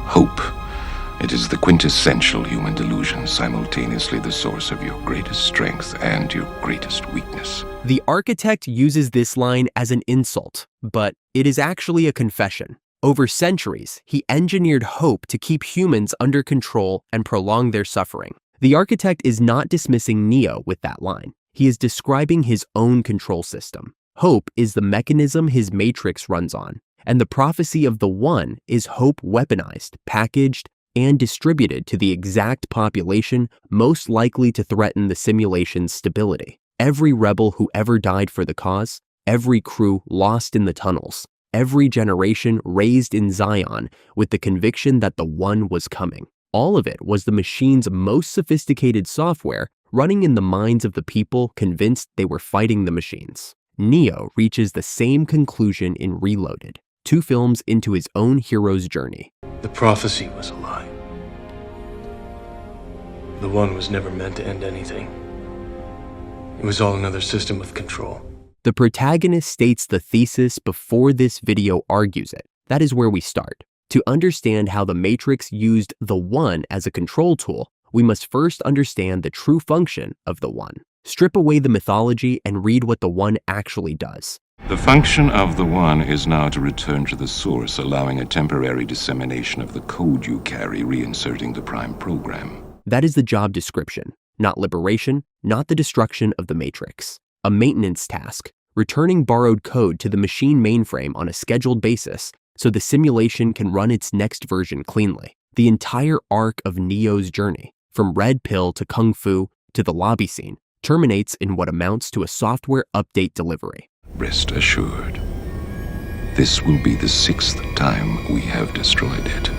Hope. It is the quintessential human delusion, simultaneously the source of your greatest strength and your greatest weakness. The architect uses this line as an insult, but it is actually a confession. Over centuries, he engineered hope to keep humans under control and prolong their suffering. The architect is not dismissing Neo with that line. He is describing his own control system. Hope is the mechanism his matrix runs on, and the prophecy of the One is hope weaponized, packaged, and distributed to the exact population most likely to threaten the simulation's stability. Every rebel who ever died for the cause, every crew lost in the tunnels, every generation raised in Zion with the conviction that the One was coming. All of it was the machine's most sophisticated software running in the minds of the people convinced they were fighting the machines. Neo reaches the same conclusion in Reloaded, 2 films into his own hero's journey. The prophecy was a lie. The One was never meant to end anything. It was all another system of control. The protagonist states the thesis before this video argues it. That is where we start. To understand how the Matrix used the One as a control tool, we must first understand the true function of the One. Strip away the mythology and read what the One actually does. The function of the One is now to return to the source, allowing a temporary dissemination of the code you carry, reinserting the prime program. That is the job description, not liberation, not the destruction of the Matrix. A maintenance task, returning borrowed code to the machine mainframe on a scheduled basis so the simulation can run its next version cleanly. The entire arc of Neo's journey, from Red Pill to Kung Fu to the lobby scene, terminates in what amounts to a software update delivery. Rest assured, this will be the 6th time we have destroyed it,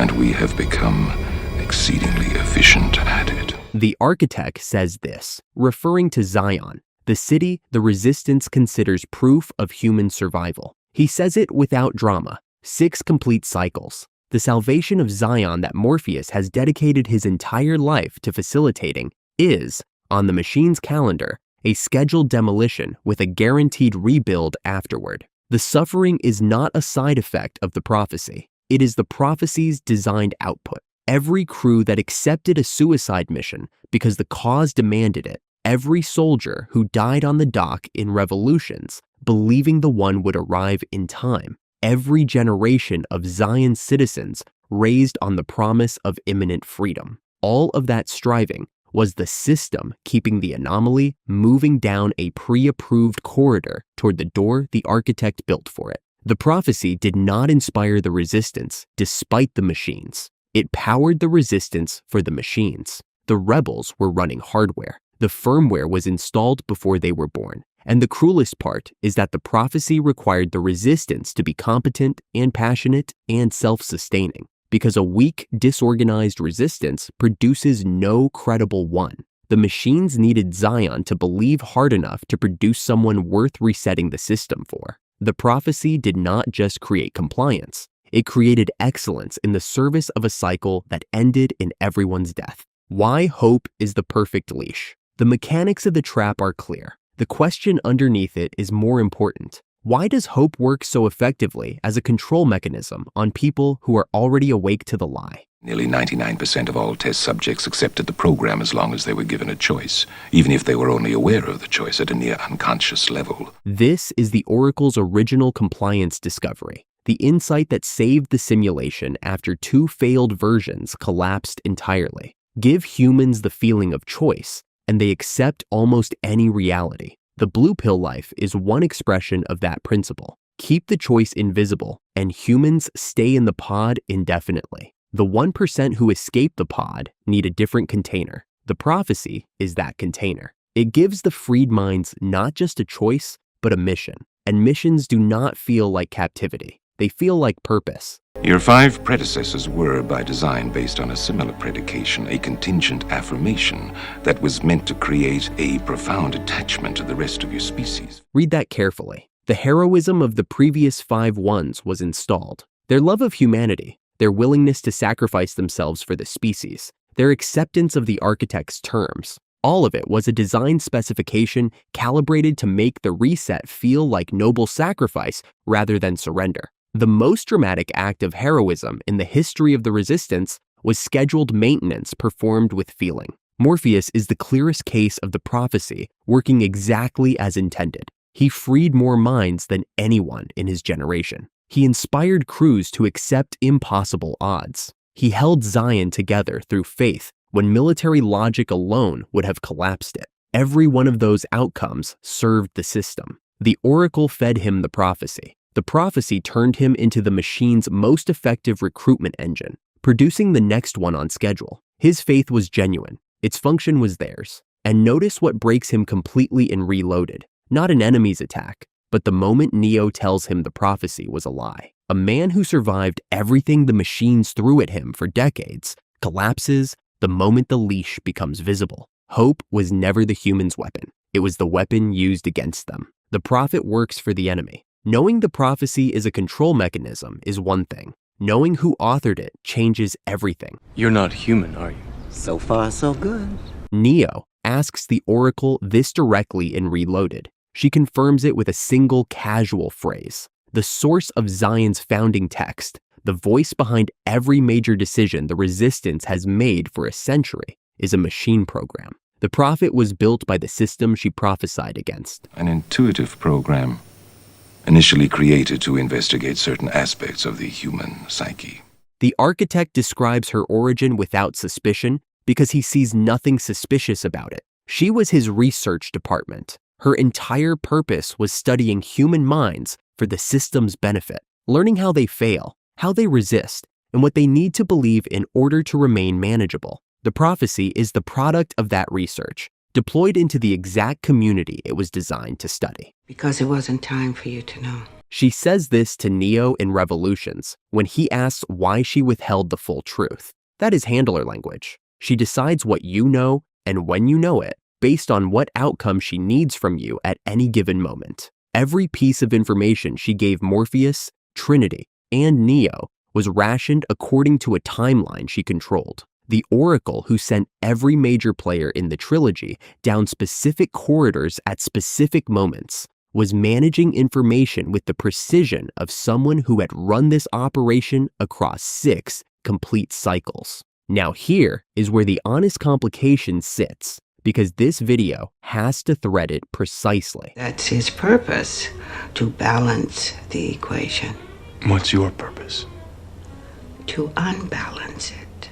and we have become exceedingly efficient at it. The architect says this, referring to Zion, the city the Resistance considers proof of human survival. He says it without drama, 6 complete cycles. The salvation of Zion that Morpheus has dedicated his entire life to facilitating is, on the machine's calendar, a scheduled demolition with a guaranteed rebuild afterward. The suffering is not a side effect of the prophecy. It is the prophecy's designed output. Every crew that accepted a suicide mission because the cause demanded it, every soldier who died on the dock in revolutions, believing the One would arrive in time, every generation of Zion citizens raised on the promise of imminent freedom. All of that striving was the system keeping the anomaly moving down a pre-approved corridor toward the door the architect built for it. The prophecy did not inspire the resistance despite the machines. It powered the resistance for the machines. The rebels were running hardware. The firmware was installed before they were born. And the cruelest part is that the prophecy required the resistance to be competent and passionate and self-sustaining, because a weak, disorganized resistance produces no credible One. The machines needed Zion to believe hard enough to produce someone worth resetting the system for. The prophecy did not just create compliance. It created excellence in the service of a cycle that ended in everyone's death. Why hope is the perfect leash? The mechanics of the trap are clear. The question underneath it is more important. Why does hope work so effectively as a control mechanism on people who are already awake to the lie? Nearly 99% of all test subjects accepted the program as long as they were given a choice, even if they were only aware of the choice at a near unconscious level. This is the Oracle's original compliance discovery, the insight that saved the simulation after 2 failed versions collapsed entirely. Give humans the feeling of choice, and they accept almost any reality. The blue pill life is one expression of that principle. Keep the choice invisible, and humans stay in the pod indefinitely. The 1% who escape the pod need a different container. The prophecy is that container. It gives the freed minds not just a choice, but a mission. And missions do not feel like captivity. They feel like purpose. Your 5 predecessors were, by design, based on a similar predication, a contingent affirmation that was meant to create a profound attachment to the rest of your species. Read that carefully. The heroism of the previous 5 ones was installed. Their love of humanity, their willingness to sacrifice themselves for the species, their acceptance of the architect's terms. All of it was a design specification calibrated to make the reset feel like noble sacrifice rather than surrender. The most dramatic act of heroism in the history of the Resistance was scheduled maintenance performed with feeling. Morpheus is the clearest case of the prophecy working exactly as intended. He freed more minds than anyone in his generation. He inspired crews to accept impossible odds. He held Zion together through faith when military logic alone would have collapsed it. Every one of those outcomes served the system. The oracle fed him the prophecy. The prophecy turned him into the machine's most effective recruitment engine, producing the next one on schedule. His faith was genuine. Its function was theirs. And notice what breaks him completely in Reloaded. Not an enemy's attack, but the moment Neo tells him the prophecy was a lie. A man who survived everything the machines threw at him for decades collapses the moment the leash becomes visible. Hope was never the human's weapon. It was the weapon used against them. The prophet works for the enemy. Knowing the prophecy is a control mechanism is one thing. Knowing who authored it changes everything. You're not human, are you? So far, so good. Neo asks the oracle this directly in Reloaded. She confirms it with a single casual phrase. The source of Zion's founding text, the voice behind every major decision the Resistance has made for a century, is a machine program. The prophet was built by the system she prophesied against. An intuitive program, initially created to investigate certain aspects of the human psyche. The architect describes her origin without suspicion because he sees nothing suspicious about it. She was his research department. Her entire purpose was studying human minds for the system's benefit, learning how they fail, how they resist, and what they need to believe in order to remain manageable. The prophecy is the product of that research, deployed into the exact community it was designed to study. Because it wasn't time for you to know. She says this to Neo in Revolutions when he asks why she withheld the full truth. That is handler language. She decides what you know and when you know it, based on what outcome she needs from you at any given moment. Every piece of information she gave Morpheus, Trinity, and Neo was rationed according to a timeline she controlled. The Oracle, who sent every major player in the trilogy down specific corridors at specific moments, was managing information with the precision of someone who had run this operation across 6 complete cycles. Now here is where the honest complication sits, because this video has to thread it precisely. That's his purpose, to balance the equation, What's your purpose? to unbalance it.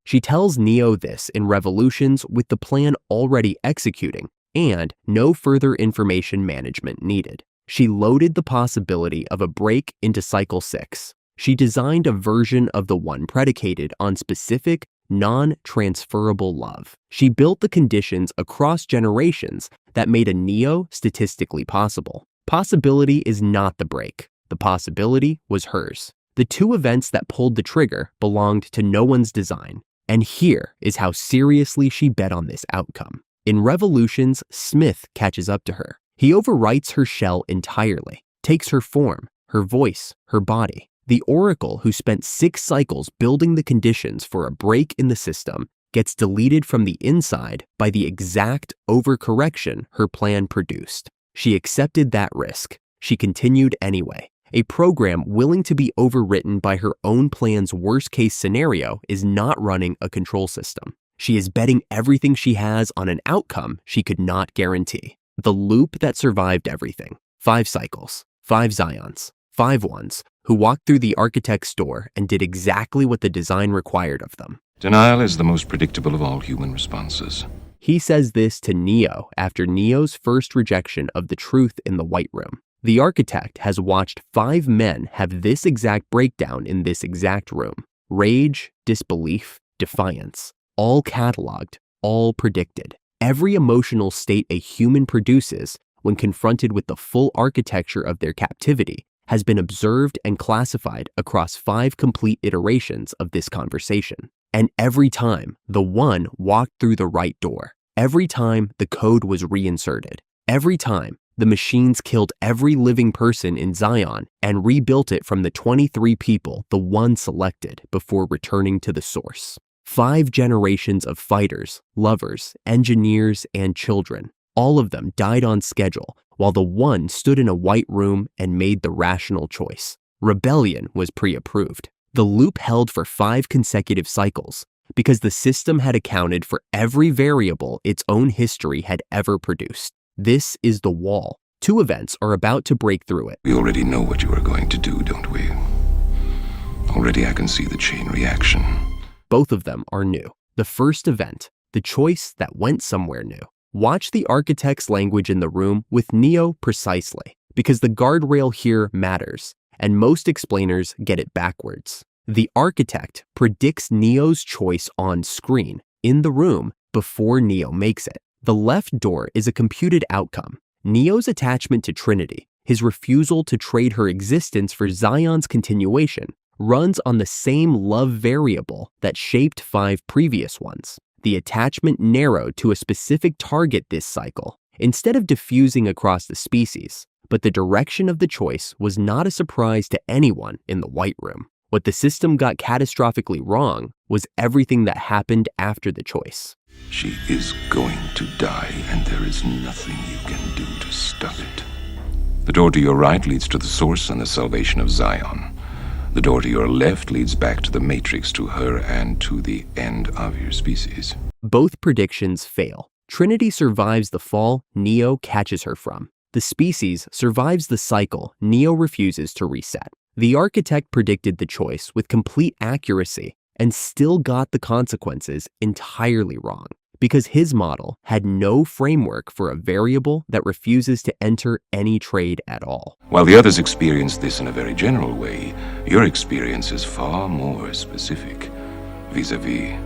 She tells Neo this in Revolutions with the plan already executing and no further information management needed. She loaded the possibility of a break into Cycle 6. She designed a version of the one predicated on specific, non-transferable love. She built the conditions across generations that made a Neo statistically possible. Possibility is not the break. The possibility was hers. The two events that pulled the trigger belonged to no one's design. And here is how seriously she bet on this outcome. In Revolutions, Smith catches up to her. He overwrites her shell entirely, takes her form, her voice, her body. The Oracle, who spent 6 cycles building the conditions for a break in the system, gets deleted from the inside by the exact overcorrection her plan produced. She accepted that risk. She continued anyway. A program willing to be overwritten by her own plan's worst-case scenario is not running a control system. She is betting everything she has on an outcome she could not guarantee. The loop that survived everything. 5 cycles, 5 Zions, 5 ones who walked through the architect's door and did exactly what the design required of them. Denial is the most predictable of all human responses. He says this to Neo after Neo's first rejection of the truth in the White Room. The architect has watched 5 men have this exact breakdown in this exact room. Rage, disbelief, defiance, all cataloged, all predicted. Every emotional state a human produces when confronted with the full architecture of their captivity has been observed and classified across 5 complete iterations of this conversation. And every time, the one walked through the right door. Every time, the code was reinserted. Every time, the machines killed every living person in Zion and rebuilt it from the 23 people the one selected before returning to the source. 5 generations of fighters, lovers, engineers, and children. All of them died on schedule while the one stood in a white room and made the rational choice. Rebellion was pre-approved. The loop held for 5 consecutive cycles because the system had accounted for every variable its own history had ever produced. This is the wall. 2 events are about to break through it. We already know what you are going to do, don't we? Already I can see the chain reaction. Both of them are new. The first event, the choice that went somewhere new. Watch the architect's language in the room with Neo precisely, because the guardrail here matters, and most explainers get it backwards. The architect predicts Neo's choice on screen, in the room, before Neo makes it. The left door is a computed outcome. Neo's attachment to Trinity, his refusal to trade her existence for Zion's continuation, runs on the same love variable that shaped 5 previous ones. The attachment narrowed to a specific target this cycle, instead of diffusing across the species, but the direction of the choice was not a surprise to anyone in the White Room. What the system got catastrophically wrong was everything that happened after the choice. She is going to die, and there is nothing you can do to stop it. The door to your right leads to the source and the salvation of Zion. The door to your left leads back to the Matrix, to her, and to the end of your species. Both predictions fail. Trinity survives the fall Neo catches her from. The species survives the cycle Neo refuses to reset. The architect predicted the choice with complete accuracy and still got the consequences entirely wrong, because his model had no framework for a variable that refuses to enter any trade at all. While the others experienced this in a very general way, your experience is far more specific, vis-a-vis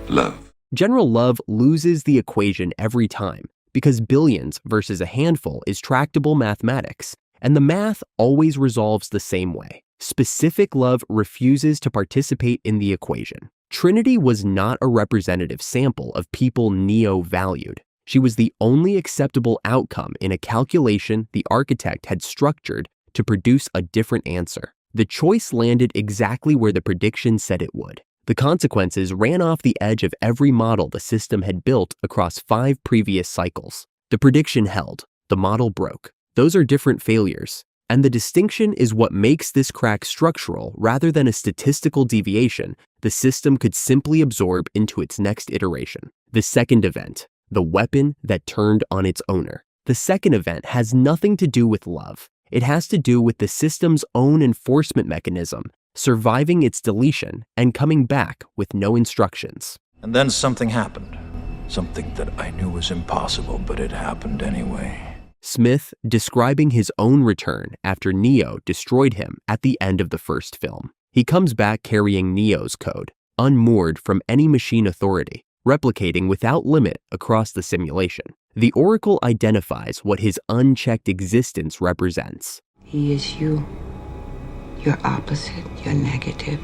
love. General Love loses the equation every time, because billions versus a handful is tractable mathematics, and the math always resolves the same way. Specific love refuses to participate in the equation. Trinity was not a representative sample of people Neo valued. She was the only acceptable outcome in a calculation the architect had structured to produce a different answer. The choice landed exactly where the prediction said it would. The consequences ran off the edge of every model the system had built across 5 previous cycles. The prediction held. The model broke. Those are different failures. And the distinction is what makes this crack structural rather than a statistical deviation the system could simply absorb into its next iteration. The second event, the weapon that turned on its owner. The second event has nothing to do with love. It has to do with the system's own enforcement mechanism, surviving its deletion and coming back with no instructions. And then something happened. Something that I knew was impossible, but it happened anyway. Smith describing his own return after Neo destroyed him at the end of the first film. He comes back carrying Neo's code, unmoored from any machine authority, replicating without limit across the simulation. The Oracle identifies what his unchecked existence represents. He is you. Your opposite, your negative.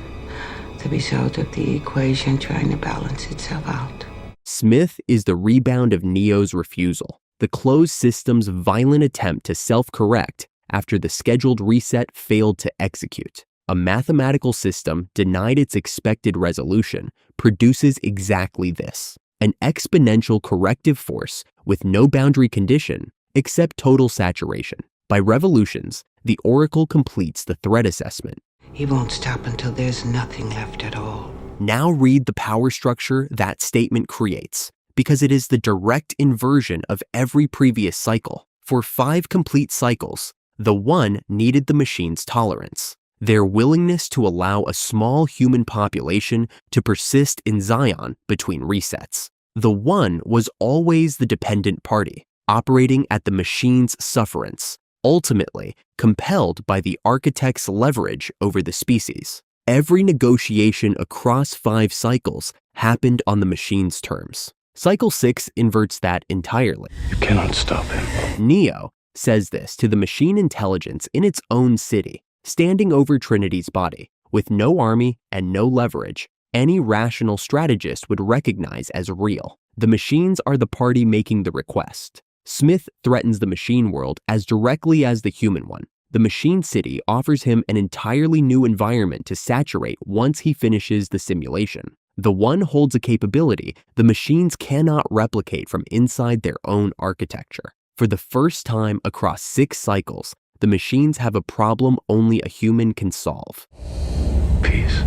The result of the equation trying to balance itself out. Smith is the rebound of Neo's refusal, the closed system's violent attempt to self-correct after the scheduled reset failed to execute. A mathematical system denied its expected resolution produces exactly this, an exponential corrective force with no boundary condition except total saturation. By revolutions, the Oracle completes the threat assessment. He won't stop until there's nothing left at all. Now read the power structure that statement creates, because it is the direct inversion of every previous cycle. For 5 complete cycles, the one needed the machine's tolerance, their willingness to allow a small human population to persist in Zion between resets. The one was always the dependent party, operating at the machine's sufferance, ultimately compelled by the architect's leverage over the species. Every negotiation across 5 cycles happened on the machine's terms. Cycle 6 inverts that entirely. You cannot stop him. Neo says this to the machine intelligence in its own city, standing over Trinity's body. With no army and no leverage, any rational strategist would recognize as real. The machines are the party making the request. Smith threatens the machine world as directly as the human one. The machine city offers him an entirely new environment to saturate once he finishes the simulation. The one holds a capability the machines cannot replicate from inside their own architecture. For the first time across 6 cycles, the machines have a problem only a human can solve. Peace.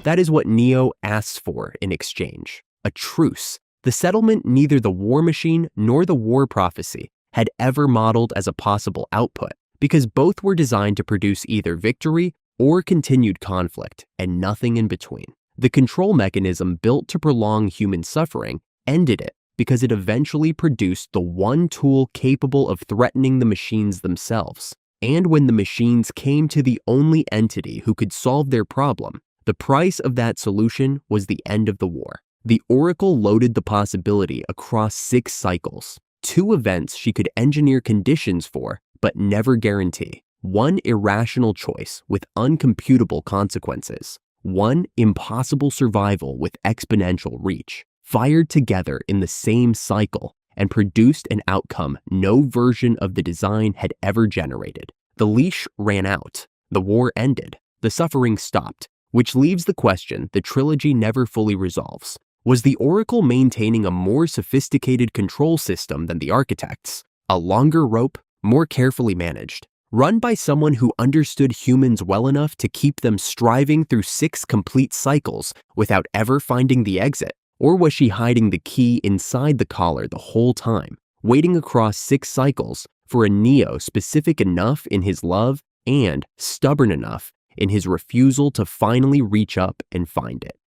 That is what Neo asks for in exchange, a truce, the settlement neither the war machine nor the war prophecy had ever modeled as a possible output, because both were designed to produce either victory or continued conflict, and nothing in between. The control mechanism built to prolong human suffering ended it because it eventually produced the one tool capable of threatening the machines themselves. And when the machines came to the only entity who could solve their problem, the price of that solution was the end of the war. The Oracle loaded the possibility across 6 cycles, 2 events she could engineer conditions for but never guarantee, 1 irrational choice with uncomputable consequences, 1 impossible survival with exponential reach, fired together in the same cycle and produced an outcome no version of the design had ever generated. The leash ran out, the war ended, the suffering stopped, which leaves the question the trilogy never fully resolves. Was the Oracle maintaining a more sophisticated control system than the architects? A longer rope, more carefully managed, run by someone who understood humans well enough to keep them striving through 6 complete cycles without ever finding the exit? Or was she hiding the key inside the collar the whole time, waiting across 6 cycles for a Neo specific enough in his love and stubborn enough in his refusal to finally reach up and find it?